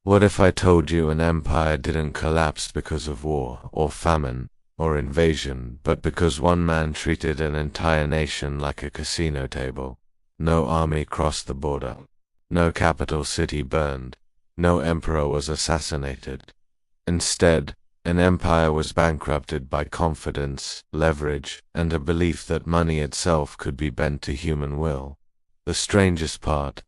What if I told you an empire didn't collapse because of war, or famine, or invasion, but because one man treated an entire nation like a casino table? No army crossed the border. No capital city burned. No emperor was assassinated. Instead, an empire was bankrupted by confidence, leverage, and a belief that money itself could be bent to human will. The strangest part: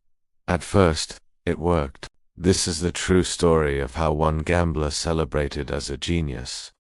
at first, it worked. This is the true story of how one gambler, celebrated as a genius,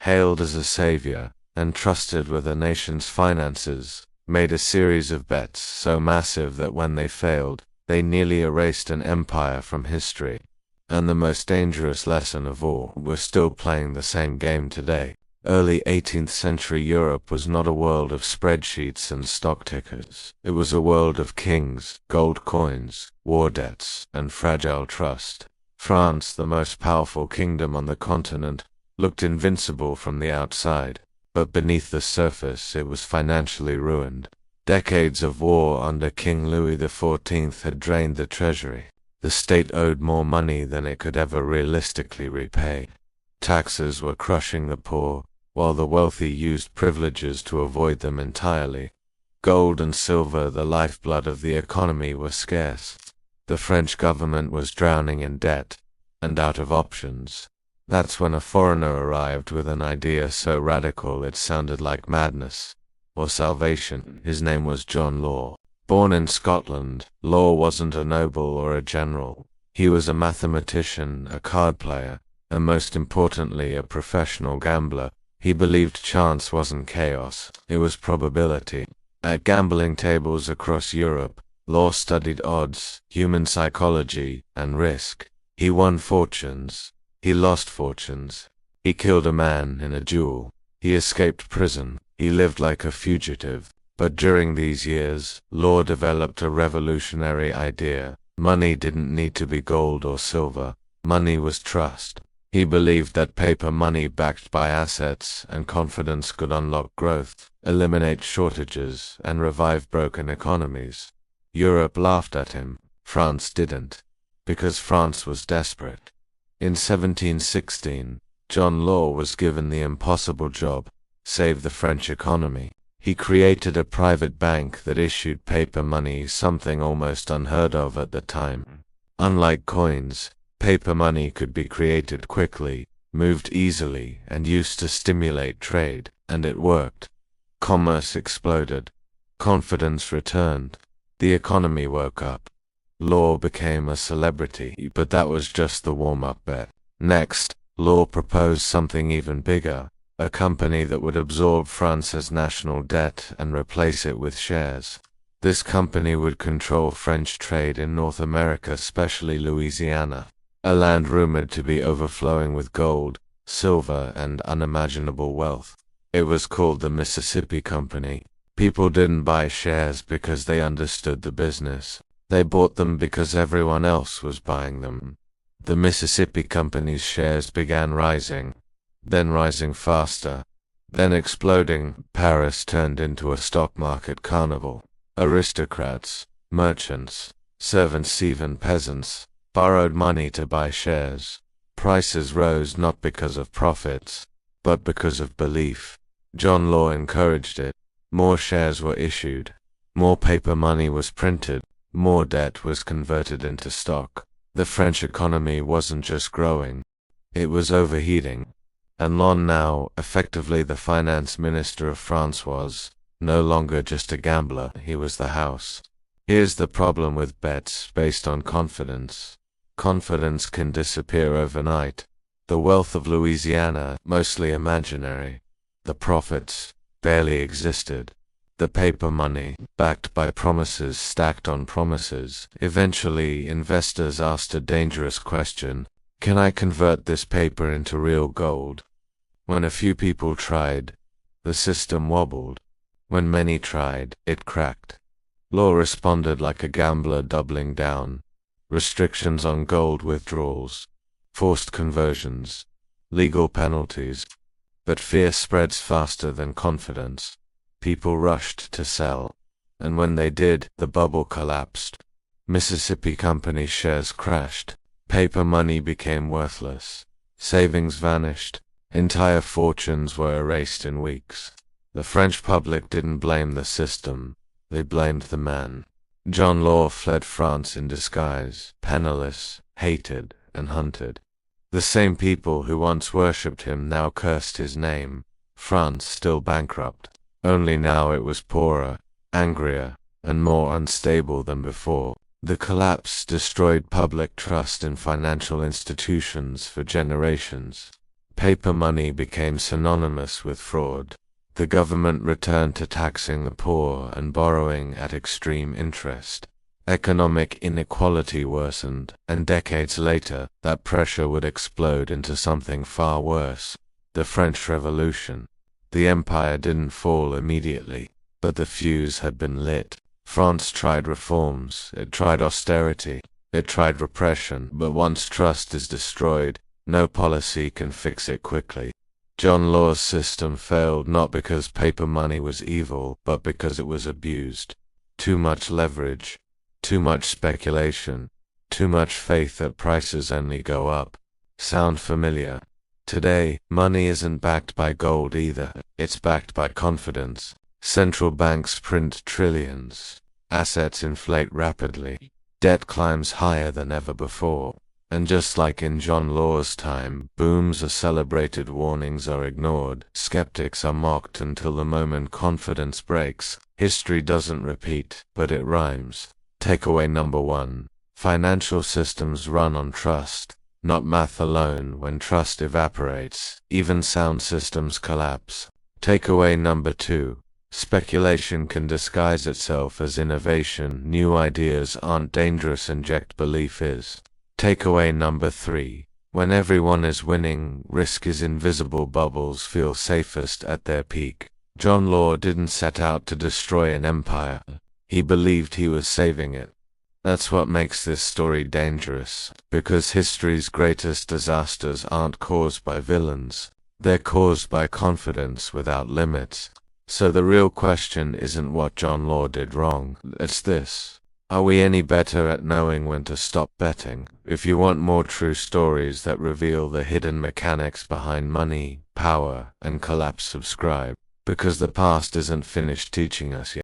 hailed as a savior, and trusted with a nation's finances, made a series of bets so massive that when they failed, they nearly erased an empire from history. And the most dangerous lesson of all, we're still playing the same game today. Early 18th century Europe was not a world of spreadsheets and stock tickers. It was a world of kings, gold coins, war debts, and fragile trust. France, the most powerful kingdom on the continent, looked invincible from the outside, but beneath the surface it was financially ruined. Decades of war under King Louis XIV had drained the treasury. The state owed more money than it could ever realistically repay. Taxes were crushing the poor, while the wealthy used privileges to avoid them entirely. Gold and silver, the lifeblood of the economy, were scarce. The French government was drowning in debt, and out of options. That's when a foreigner arrived with an idea so radical it sounded like madness, or salvation. His name was John Law. Born in Scotland, Law wasn't a noble or a general. He was a mathematician, a card player, and most importantly a professional gambler. He believed chance wasn't chaos, it was probability. At gambling tables across Europe, Law studied odds, human psychology, and risk. He won fortunes. He lost fortunes. He killed a man in a duel. He escaped prison. He lived like a fugitive. But during these years, Law developed a revolutionary idea. Money didn't need to be gold or silver. Money was trust. He believed that paper money backed by assets and confidence could unlock growth, eliminate shortages, and revive broken economies. Europe laughed at him. France didn't, because France was desperate. In 1716, John Law was given the impossible job: save the French economy. He created a private bank that issued paper money, something almost unheard of at the time. Unlike coins, paper money could be created quickly, moved easily, and used to stimulate trade, and it worked. Commerce exploded. Confidence returned. The economy woke up. Law became a celebrity, but that was just the warm-up bet. Next, Law proposed something even bigger: a company that would absorb France's national debt and replace it with shares. This company would control French trade in North America, especially Louisiana, a land rumored to be overflowing with gold, silver, and unimaginable wealth. It was called the Mississippi Company. People didn't buy shares because they understood the business. They bought them because everyone else was buying them. The Mississippi Company's shares began rising, then rising faster, then exploding. Paris turned into a stock market carnival. Aristocrats, merchants, servants, even peasants, borrowed money to buy shares. Prices rose not because of profits, but because of belief. John Law encouraged it. More shares were issued. More paper money was printed. More debt was converted into stock. The French economy wasn't just growing, it was overheating. And Law, now effectively the finance minister of France, was no longer just a gambler, he was the house. Here's the problem with bets based on confidence. Confidence can disappear overnight. The wealth of Louisiana, mostly imaginary. The profits barely existed. The paper money, backed by promises stacked on promises. Eventually, investors asked a dangerous question: can I convert this paper into real gold? When a few people tried, the system wobbled. When many tried, it cracked. Law responded like a gambler, doubling down. Restrictions on gold withdrawals, forced conversions, legal penalties. But fear spreads faster than confidence. People rushed to sell, and when they did, the bubble collapsed. Mississippi Company shares crashed. Paper money became worthless. Savings vanished. Entire fortunes were erased in weeks. The French public didn't blame the system, they blamed the man. John Law fled France in disguise, penniless, hated, and hunted. The same people who once worshipped him now cursed his name. France still bankrupt. Only now it was poorer, angrier, and more unstable than before. The collapse destroyed public trust in financial institutions for generations. Paper money became synonymous with fraud. The government returned to taxing the poor and borrowing at extreme interest. Economic inequality worsened, and decades later, that pressure would explode into something far worse: the French Revolution. The empire didn't fall immediately, but the fuse had been lit. France tried reforms, it tried austerity, it tried repression, but once trust is destroyed, no policy can fix it quickly. John Law's system failed not because paper money was evil, but because it was abused. Too much leverage, too much speculation, too much faith that prices only go up. Sound familiar? Today, money isn't backed by gold either, it's backed by confidence. Central banks print trillions. Assets inflate rapidly. Debt climbs higher than ever before. And just like in John Law's time, booms are celebrated, warnings are ignored, skeptics are mocked until the moment confidence breaks. History doesn't repeat, but it rhymes. Takeaway number 1. Financial systems run on trust, not math alone. When trust evaporates, even sound systems collapse. Takeaway number 2. Speculation can disguise itself as innovation. New ideas aren't dangerous, inject belief is. Takeaway number 3. When everyone is winning, risk is invisible. Bubbles feel safest at their peak. John Law didn't set out to destroy an empire. He believed he was saving it. That's what makes this story dangerous, because history's greatest disasters aren't caused by villains. They're caused by confidence without limits. So the real question isn't what John Law did wrong, it's this: are we any better at knowing when to stop betting? If you want more true stories that reveal the hidden mechanics behind money, power, and collapse, subscribe, because the past isn't finished teaching us yet.